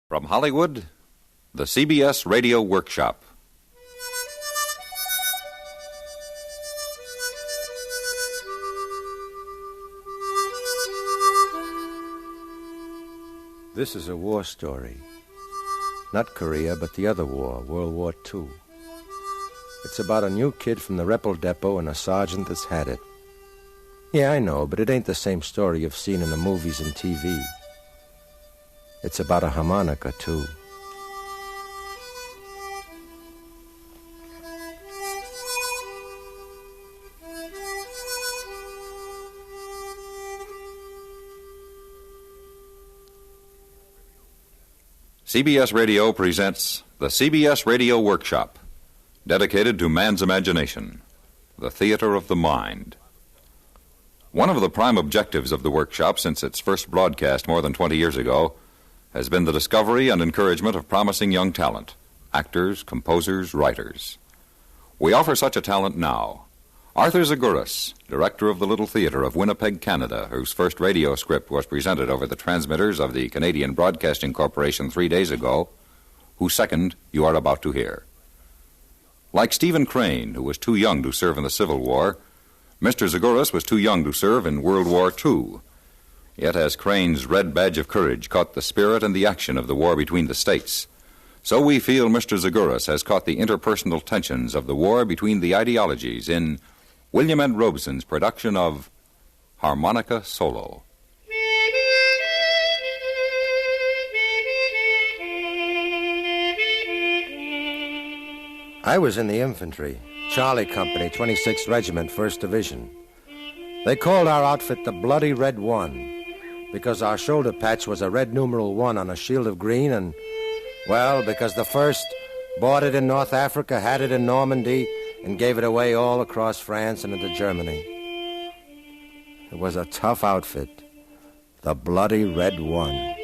From Hollywood, the CBS Radio Workshop. This is a war story. Not Korea, but the other war, World War II. It's about a new kid from the Rebel Depot and a sergeant that's had it. Yeah, I know, but it ain't the same story you've seen in the movies and TV. It's about a harmonica, too. CBS Radio presents the CBS Radio Workshop, dedicated to man's imagination, the theater of the mind. One of the prime objectives of the workshop since its first broadcast more than 20 years ago has been the discovery and encouragement of promising young talent, actors, composers, writers. We offer such a talent now. Arthur Zaguris, director of the Little Theatre of Winnipeg, Canada, whose first radio script was presented over the transmitters of the Canadian Broadcasting Corporation 3 days ago, whose second you are about to hear. Like Stephen Crane, who was too young to serve in the Civil War, Mr. Zaguris was too young to serve in World War II. Yet as Crane's red badge of courage caught the spirit and the action of the war between the states, so we feel Mr. Zaguris has caught the interpersonal tensions of the war between the ideologies in William N. Robeson's production of Harmonica Solo. I was in the infantry, Charlie Company, 26th Regiment, 1st Division. They called our outfit the Bloody Red One, because our shoulder patch was a red numeral 1 on a shield of green, and, well, because the first bought it in North Africa, had it in Normandy, and gave it away all across France and into Germany. It was a tough outfit, the Bloody Red One.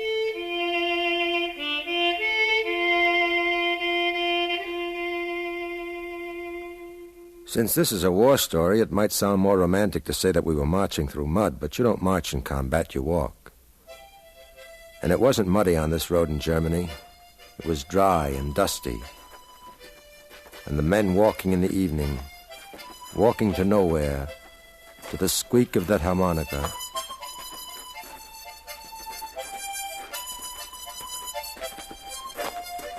Since this is a war story, it might sound more romantic to say that we were marching through mud, but you don't march in combat, you walk. And it wasn't muddy on this road in Germany. It was dry and dusty. And the men walking in the evening, walking to nowhere, to the squeak of that harmonica.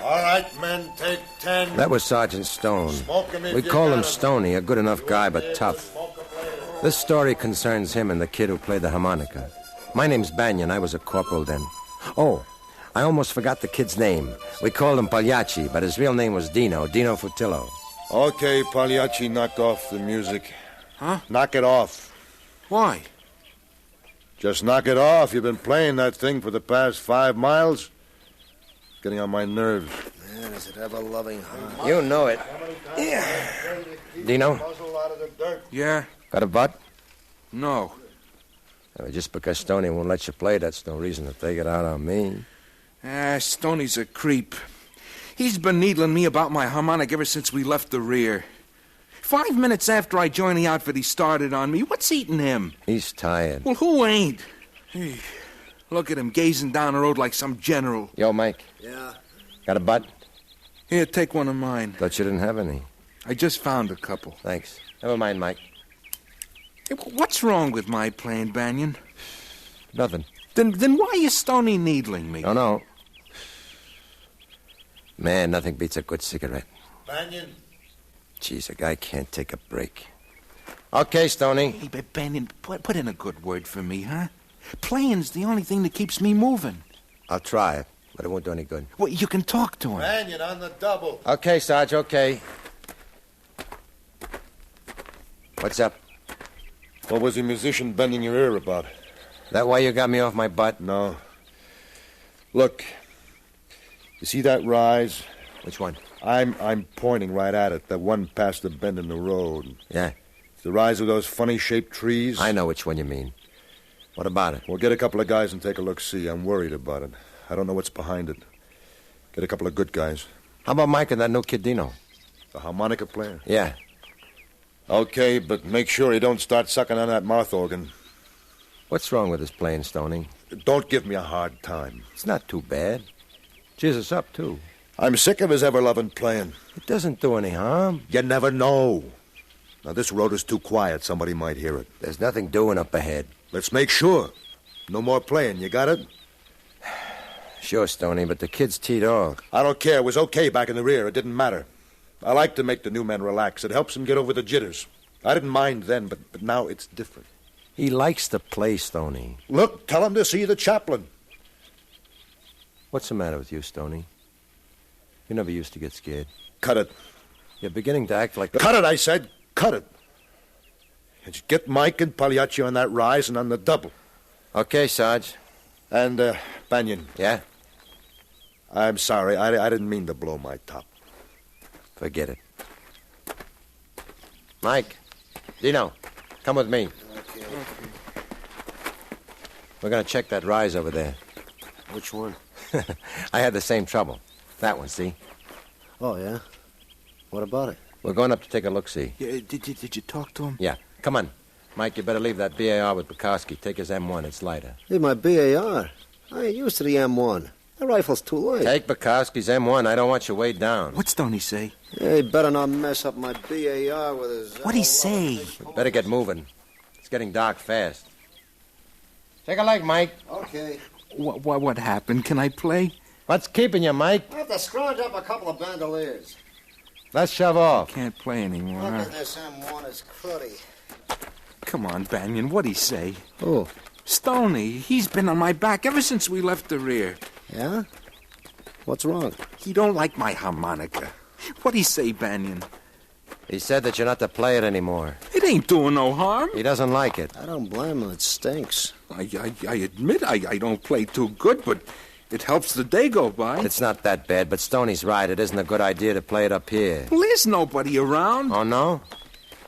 All right, men, take 10. That was Sergeant Stone. We called him Stoney, a good enough guy, but tough. This story concerns him and the kid who played the harmonica. My name's Banyan. I was a corporal then. Oh, I almost forgot the kid's name. We called him Pagliacci, but his real name was Dino Futillo. Okay, Pagliacci, knock off the music. Huh? Knock it off. Why? Just knock it off. You've been playing that thing for the past 5 miles. It's getting on my nerves. Man, does it have a loving heart? You know it. Yeah. Dino? Yeah? Got a butt? No. Just because Stoney won't let you play, that's no reason to take it out on me. Stoney's a creep. He's been needling me about my harmonic ever since we left the rear. 5 minutes after I joined the outfit, he started on me. What's eating him? He's tired. Well, who ain't? Hey, look at him gazing down the road like some general. Yo, Mike. Yeah? Got a butt? Here, take one of mine. Thought you didn't have any. I just found a couple. Thanks. Never mind, Mike. Hey, what's wrong with my playing, Banyan? Nothing. Then why is Stoney needling me? No. Man, nothing beats a good cigarette. Banyan. Jeez, a guy can't take a break. Okay, Stoney. Hey, but Banyan, put in a good word for me, huh? Playing's the only thing that keeps me moving. I'll try it, but it won't do any good. Well, you can talk to him. Banyan on the double. Okay, Sarge, okay. What's up? What was the musician bending your ear about? That why you got me off my butt? No. Look, you see that rise? Which one? I'm pointing right at it, the one past the bend in the road. Yeah. The rise of those funny-shaped trees? I know which one you mean. What about it? Well, get a couple of guys and take a look-see. I'm worried about it. I don't know what's behind it. Get a couple of good guys. How about Mike and that new kid Dino? The harmonica player? Yeah. Okay, but make sure he don't start sucking on that mouth organ. What's wrong with his playing, Stoney? Don't give me a hard time. It's not too bad. Cheers us up, too. I'm sick of his ever-loving playing. It doesn't do any harm. You never know. Now, this road is too quiet. Somebody might hear it. There's nothing doing up ahead. Let's make sure. No more playing. You got it? Sure, Stoney, but the kid's teed off. I don't care. It was okay back in the rear. It didn't matter. I like to make the new men relax. It helps them get over the jitters. I didn't mind then, but now it's different. He likes to play, Stoney. Look, tell him to see the chaplain. What's the matter with you, Stoney? You never used to get scared. Cut it. You're beginning to act like... Cut it, I said. Cut it. And get Mike and Pagliacci on that rise and on the double. Okay, Sarge. And, Banyan. Yeah? I'm sorry. I didn't mean to blow my top. Forget it. Mike. Dino, come with me. Okay. We're going to check that rise over there. Which one? I had the same trouble. That one, see? Oh, yeah? What about it? We're going up to take a look-see. Yeah, did you talk to him? Yeah. Come on. Mike, you better leave that BAR with Bukowski. Take his M1. It's lighter. Hey, my BAR. I ain't used to the M1. The rifle's too light. Take Bukowski's M1. I don't want you weighed down. What's Stoney say? Hey, better not mess up my BAR with his... What'd he say? Better get moving. It's getting dark fast. Take a leg, Mike. Okay. What happened? Can I play? What's keeping you, Mike? I have to scrounge up a couple of bandoliers. Let's shove off. Can't play anymore. Look Huh? at this M1 is cruddy. Come on, Banyan. What'd he say? Oh, Stoney, he's been on my back ever since we left the rear. yeah? What's wrong? He don't like my harmonica. What'd he say, Banyan? He said that you're not to play it anymore. It ain't doing no harm. He doesn't like it. I don't blame him. It stinks. I admit I don't play too good, but it helps the day go by. It's not that bad, but Stoney's right. It isn't a good idea to play it up here. Well, there's nobody around. Oh, no?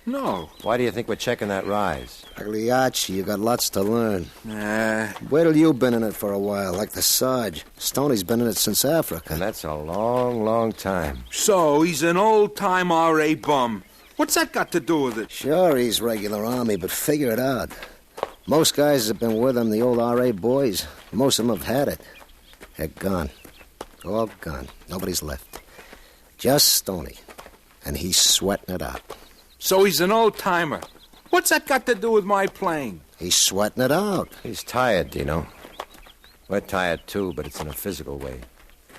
No. Why do you think we're checking that rise? Pagliacci, you got lots to learn. Nah. Wait till you've been in it for a while, like the Sarge. Stoney's been in it since Africa. And that's a long, long time. So he's an old-time R.A. bum. What's that got to do with it? Sure, he's regular Army, but figure it out. Most guys have been with him, the old R.A. boys. Most of them have had it. They're gone. All gone. Nobody's left. Just Stoney. And he's sweating it out. So he's an old-timer. What's that got to do with my playing? He's sweating it out. He's tired, Dino. We're tired, too, but it's in a physical way.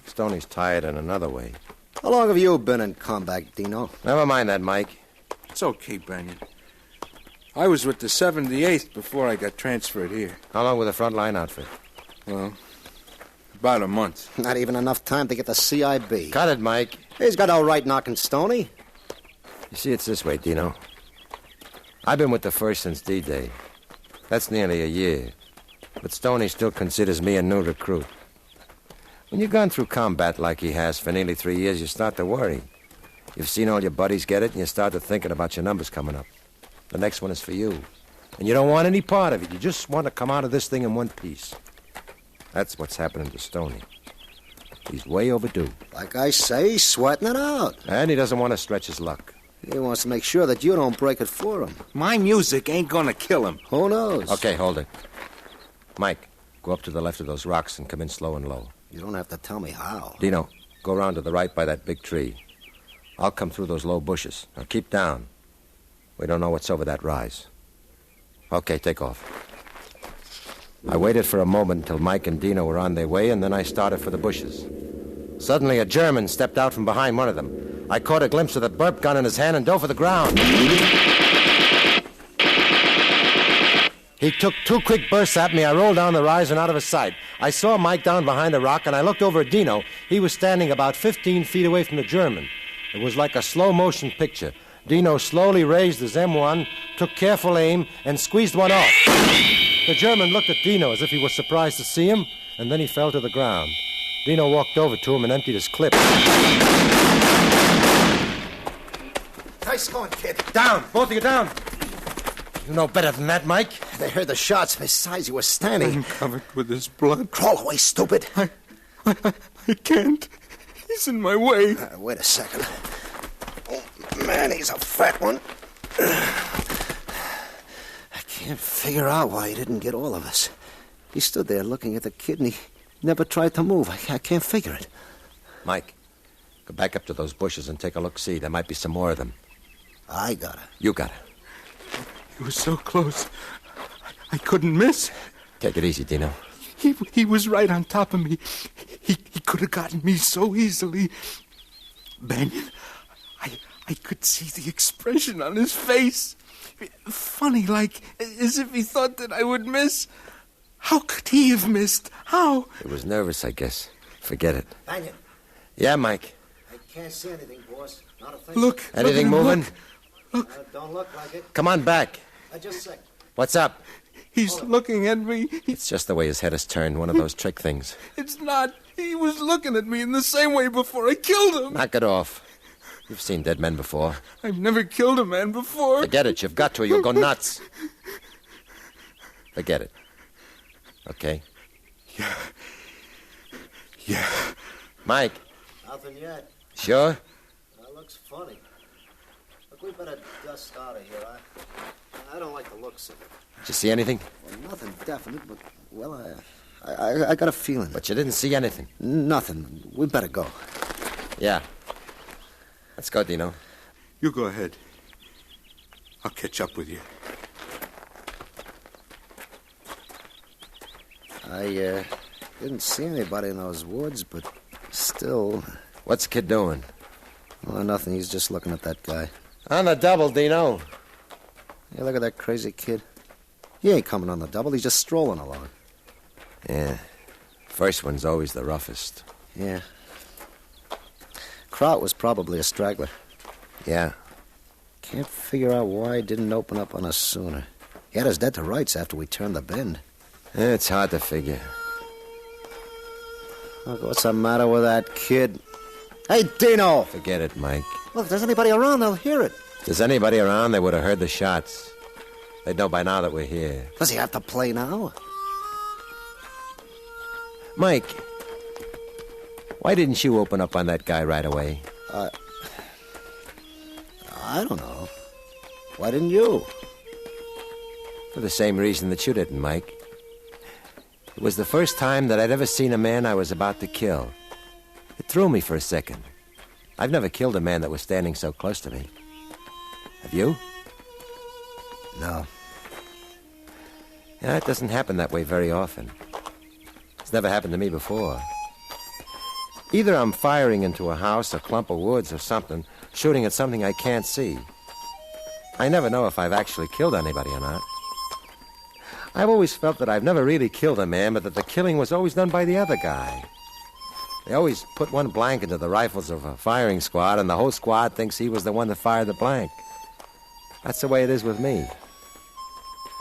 Stoney's tired in another way. How long have you been in combat, Dino? Never mind that, Mike. It's okay, Banyan. I was with the 78th before I got transferred here. How long with the frontline outfit? Well, about a month. Not even enough time to get the CIB. Cut it, Mike. He's got no right knocking Stoney. You see, it's this way, Dino. I've been with the 1st since D-Day. That's nearly a year. But Stoney still considers me a new recruit. When you've gone through combat like he has for nearly 3 years, you start to worry. You've seen all your buddies get it, and you start to thinking about your numbers coming up. The next one is for you. And you don't want any part of it. You just want to come out of this thing in one piece. That's what's happening to Stoney. He's way overdue. Like I say, he's sweating it out. And he doesn't want to stretch his luck. He wants to make sure that you don't break it for him. My music ain't gonna kill him. Who knows? Okay, hold it. Mike, go up to the left of those rocks and come in slow and low. You don't have to tell me how. Dino, go around to the right by that big tree. I'll come through those low bushes. Now keep down. We don't know what's over that rise. Okay, take off. I waited for a moment until Mike and Dino were on their way, and then I started for the bushes. Suddenly, a German stepped out from behind one of them. I caught a glimpse of the burp gun in his hand and dove for the ground. He took 2 quick bursts at me. I rolled down the rise and out of his sight. I saw Mike down behind a rock, and I looked over at Dino. He was standing about 15 feet away from the German. It was like a slow-motion picture. Dino slowly raised his M1, took careful aim, and squeezed one off. The German looked at Dino as if he was surprised to see him, and then he fell to the ground. Dino walked over to him and emptied his clip. Nice going, kid. Down! Both of you down! You know better than that, Mike. They heard the shots. Besides, you were standing. I'm covered with his blood. Crawl away, stupid. I can't. He's in my way. Wait a second. Oh, man, he's a fat one. I can't figure out why he didn't get all of us. He stood there looking at the kid, and he never tried to move. I can't figure it. Mike, go back up to those bushes and take a look-see. There might be some more of them. I got it. You got it. He was so close. I couldn't miss. Take it easy, Dino. He was right on top of me. He could have gotten me so easily. Banyan, I could see the expression on his face. Funny, like as if he thought that I would miss. How could he have missed? How? He was nervous, I guess. Forget it. Banyan. Yeah, Mike. I can't see anything, boss. Not a thing. Look. Anything look, moving? Look. Don't look like it. Come on back. Just a sec. What's up? He's looking at me. It's just the way his head is turned, one of those trick things. It's not. He was looking at me in the same way before I killed him. Knock it off. You've seen dead men before. I've never killed a man before. Forget it. You've got to or you'll go nuts. Forget it. Okay? Yeah. Mike. Nothing yet. Sure? That looks funny. Look, we better dust out of here. I don't like the looks of it. Did you see anything? Well, nothing definite, but, well, I got a feeling. But you didn't see anything. Nothing. We better go. Yeah. Let's go, Dino. You go ahead. I'll catch up with you. I didn't see anybody in those woods, but still... What's the kid doing? Well, nothing. He's just looking at that guy. On the double, Dino. Hey, look at that crazy kid. He ain't coming on the double. He's just strolling along. Yeah. First one's always the roughest. Yeah. Kraut was probably a straggler. Yeah. Can't figure out why he didn't open up on us sooner. He had us dead to rights after we turned the bend. It's hard to figure. Look, what's the matter with that kid? Hey, Dino! Forget it, Mike. Look, if there's anybody around, they'll hear it. If there's anybody around, they would have heard the shots. They'd know by now that we're here. Does he have to play now? Mike, why didn't you open up on that guy right away? I don't know. Why didn't you? For the same reason that you didn't, Mike. It was the first time that I'd ever seen a man I was about to kill. It threw me for a second. I've never killed a man that was standing so close to me. Have you? No. Yeah, it doesn't happen that way very often. It's never happened to me before. Either I'm firing into a house, a clump of woods, or something, shooting at something I can't see. I never know if I've actually killed anybody or not. I've always felt that I've never really killed a man, but that the killing was always done by the other guy. They always put one blank into the rifles of a firing squad, and the whole squad thinks he was the one that fired the blank. That's the way it is with me.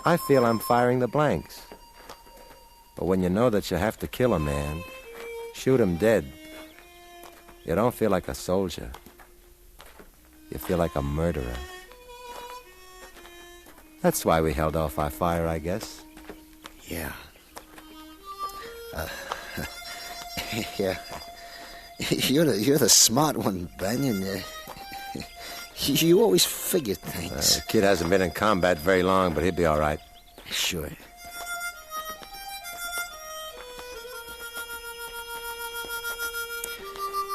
I feel I'm firing the blanks. But when you know that you have to kill a man, shoot him dead, you don't feel like a soldier. You feel like a murderer. That's why we held off our fire, I guess. Yeah. Yeah. You're the smart one, Banyan. You always figure things. The kid hasn't been in combat very long, but he'll be all right. Sure.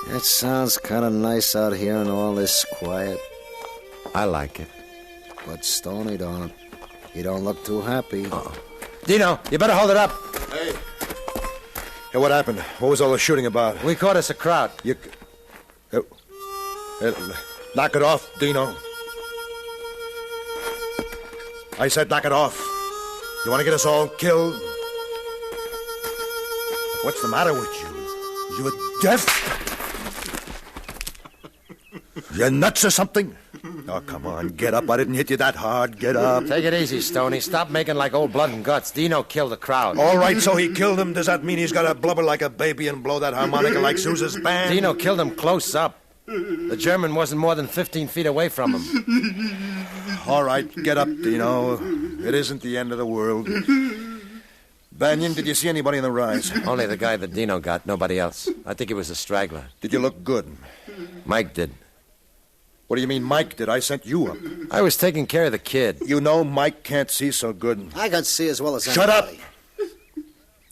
It sounds kind of nice out here in all this quiet. I like it. But Stoney don't. He don't look too happy. Uh-oh. Dino, you better hold it up. Hey. Hey, what happened? What was all the shooting about? We caught us a crowd. You... knock it off, Dino. I said knock it off. You want to get us all killed? What's the matter with you? You're deaf? You nuts or something? Oh, come on, get up. I didn't hit you that hard. Get up. Take it easy, Stoney. Stop making like old blood and guts. Dino killed the crowd. All right, so he killed him. Does that mean he's got to blubber like a baby and blow that harmonica like Sousa's band? Dino killed him close up. The German wasn't more than 15 feet away from him. All right, get up, Dino. It isn't the end of the world. Banyan, did you see anybody in the rise? Only the guy that Dino got, nobody else. I think he was a straggler. Did you look good? Mike did. What do you mean Mike did? I sent you up. I was taking care of the kid. You know Mike can't see so good. I can see as well as Shut anybody. up!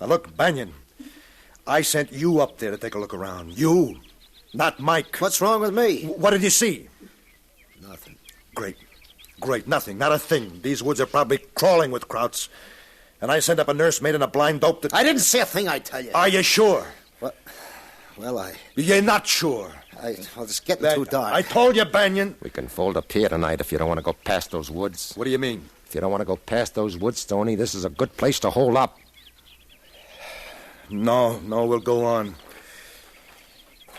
Now look, Banyan, I sent you up there to take a look around. You. Not Mike. What's wrong with me? What did you see? Nothing. Great. Nothing. Not a thing. These woods are probably crawling with krauts. And I sent up a nursemaid and a blind dope that... I didn't see a thing, I tell you. Are you sure? What? Well, You're not sure. Well, it's getting too dark. I told you, Banyan. We can fold up here tonight if you don't want to go past those woods. What do you mean? If you don't want to go past those woods, Stoney, this is a good place to hold up. No, we'll go on.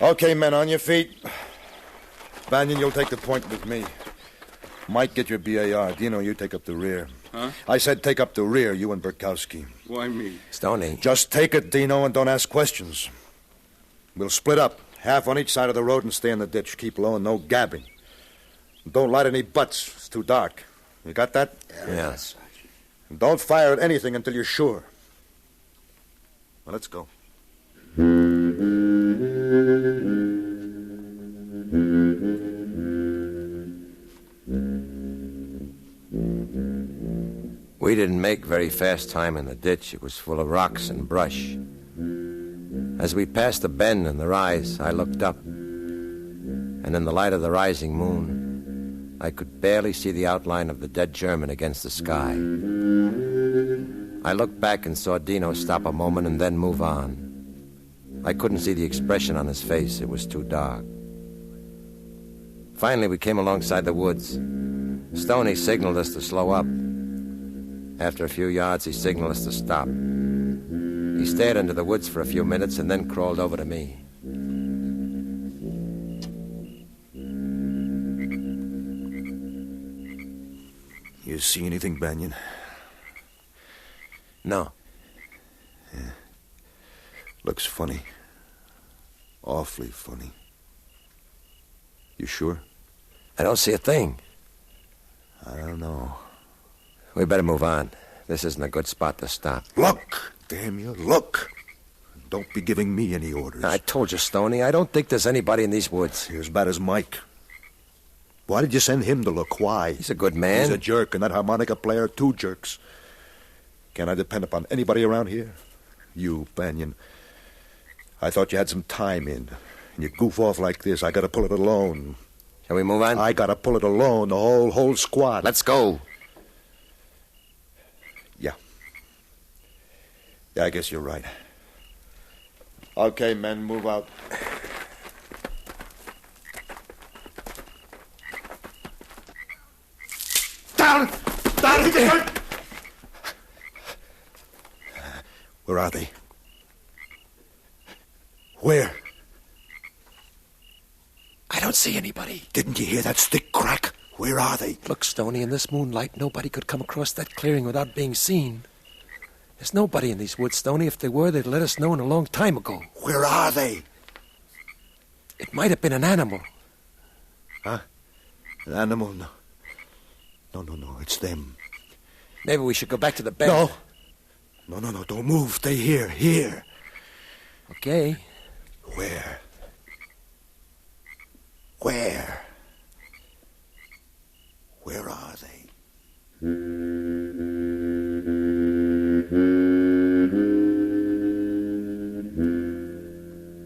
Okay, men, on your feet. Banyan, you'll take the point with me. Mike, get your BAR. Dino, you take up the rear. Huh? I said take up the rear, you and Burkowski. Why me? Stoney. Just take it, Dino, and don't ask questions. We'll split up, half on each side of the road and stay in the ditch. Keep low and no gabbing. Don't light any butts. It's too dark. You got that? Yes. And don't fire at anything until you're sure. Well, let's go. We didn't make very fast time in the ditch. It was full of rocks and brush. As we passed the bend and the rise, I looked up. And in the light of the rising moon, I could barely see the outline of the dead German against the sky. I looked back and saw Dino stop a moment and then move on. I couldn't see the expression on his face. It was too dark. Finally, we came alongside the woods. Stoney signaled us to slow up. After a few yards, he signaled us to stop. He stared into the woods for a few minutes and then crawled over to me. You see anything, Banyan? No. Yeah. Looks funny. Awfully funny. You sure? I don't see a thing. I don't know. We better move on. This isn't a good spot to stop. Look! Damn you, look! Don't be giving me any orders. I told you, Stoney, I don't think there's anybody in these woods. You're as bad as Mike. Why did you send him to look? Why? He's a good man. He's a jerk, and that harmonica player, two jerks. Can I depend upon anybody around here? You, Banyan. I thought you had some time in. And you goof off like this, I gotta pull it alone. Shall we move on? I gotta pull it alone, the whole squad. Let's go. Yeah, I guess you're right. Okay, men, move out. Down! Where are they? Where? I don't see anybody. Didn't you hear that stick crack? Where are they? Look, Stoney, in this moonlight, nobody could come across that clearing without being seen. There's nobody in these woods, Stoney. If there were, they'd let us know a long time ago. Where are they? It might have been an animal. Huh? An animal? No, it's them. Maybe we should go back to the bed. No, don't move. Stay here. Okay. Where? Where are they?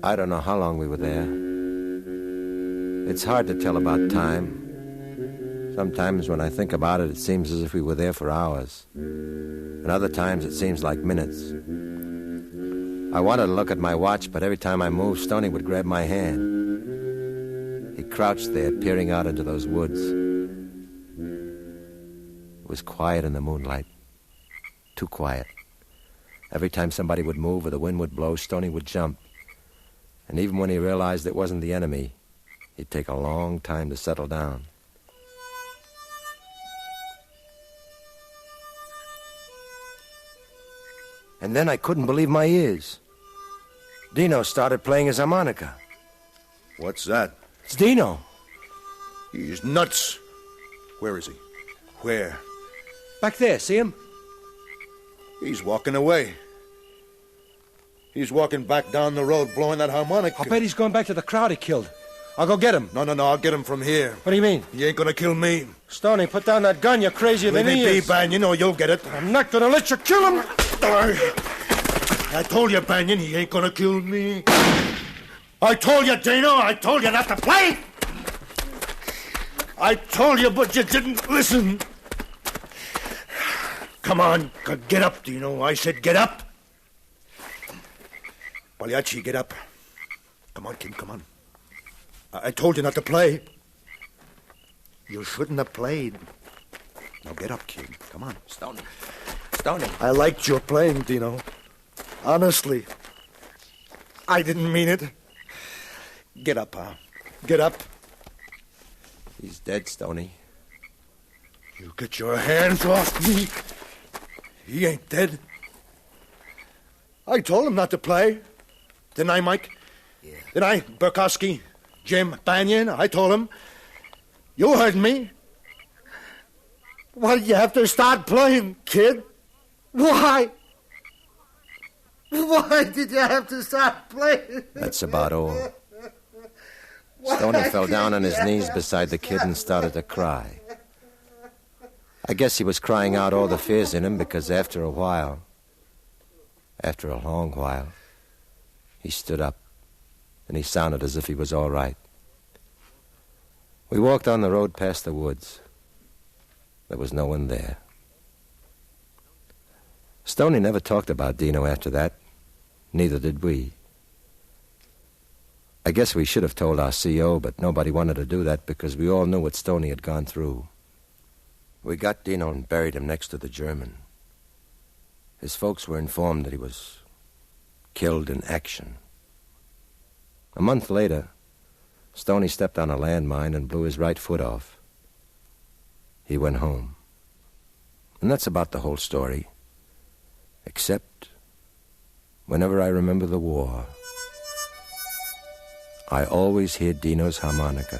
I don't know how long we were there. It's hard to tell about time. Sometimes when I think about it, it seems as if we were there for hours. And other times it seems like minutes. I wanted to look at my watch, but every time I moved, Stoney would grab my hand. He crouched there, peering out into those woods. It was quiet in the moonlight. Too quiet. Every time somebody would move or the wind would blow, Stoney would jump. And even when he realized it wasn't the enemy, he'd take a long time to settle down. And then I couldn't believe my ears. Dino started playing his harmonica. What's that? It's Dino. He's nuts. Where is he? Where? Back there, see him? He's walking away. He's walking back down the road, blowing that harmonica. I'll bet he's going back to the crowd he killed. I'll go get him. No, I'll get him from here. What do you mean? He ain't gonna kill me. Stoney, put down that gun. You're crazier than he is. Banyan, you know you'll get it. I'm not gonna let you kill him. I told you, Banyan, he ain't gonna kill me. I told you, Dino. I told you not to play. I told you, but you didn't listen. Come on, get up, Dino. I said get up. Pagliacci, get up. Come on, kid, come on. I told you not to play. You shouldn't have played. Now get up, kid. Come on. Stoney. I liked your playing, Dino. Honestly. I didn't mean it. Get up, pal. Get up. He's dead, Stoney. You get your hands off me. He ain't dead. I told him not to play. Didn't I, Mike? Yeah. Didn't I, Burkowski, Jim, Banyan? I told him. You heard me. Why did you have to start playing, kid? Why? Why did you have to start playing? That's about all. Stoney fell down on his knees beside the kid and started to cry. I guess he was crying out all the fears in him because after a while, after a long while, he stood up and he sounded as if he was all right. We walked on the road past the woods. There was no one there. Stoney never talked about Dino after that. Neither did we. I guess we should have told our CO, but nobody wanted to do that because we all knew what Stoney had gone through. We got Dino and buried him next to the German. His folks were informed that he was killed in action. A month later, Stoney stepped on a landmine and blew his right foot off. He went home. And that's about the whole story. Except, whenever I remember the war, I always hear Dino's harmonica.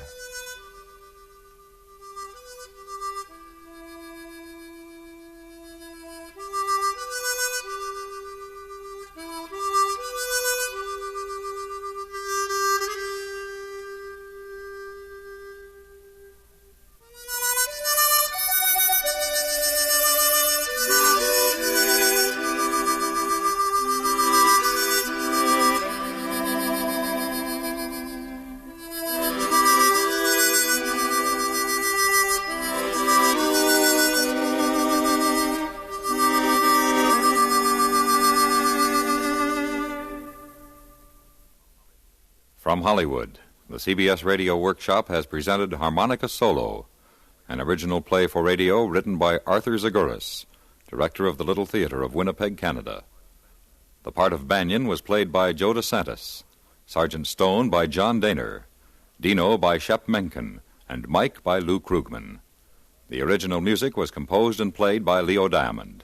From Hollywood, the CBS Radio Workshop has presented Harmonica Solo, an original play for radio written by Arthur Zaguris, director of the Little Theatre of Winnipeg, Canada. The part of Banyan was played by Joe DeSantis, Sergeant Stone by John Daner, Dino by Shep Menken, and Mike by Lou Krugman. The original music was composed and played by Leo Diamond.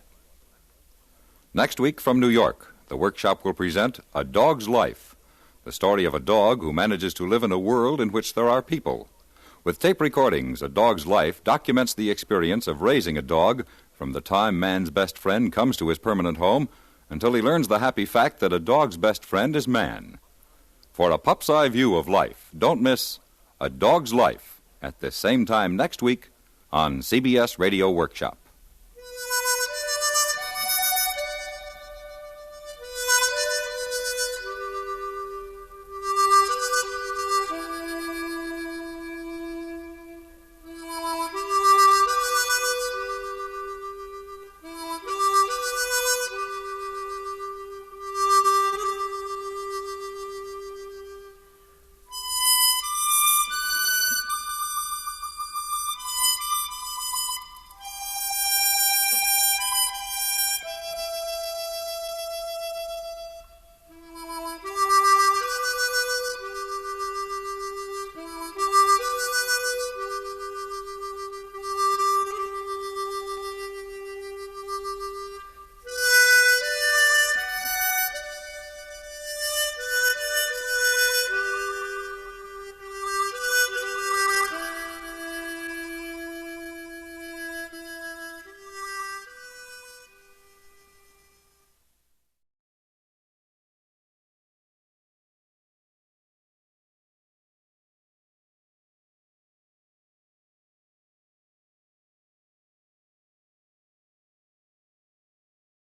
Next week from New York, the workshop will present A Dog's Life, the story of a dog who manages to live in a world in which there are people. With tape recordings, A Dog's Life documents the experience of raising a dog from the time man's best friend comes to his permanent home until he learns the happy fact that a dog's best friend is man. For a pup's eye view of life, don't miss A Dog's Life at this same time next week on CBS Radio Workshop.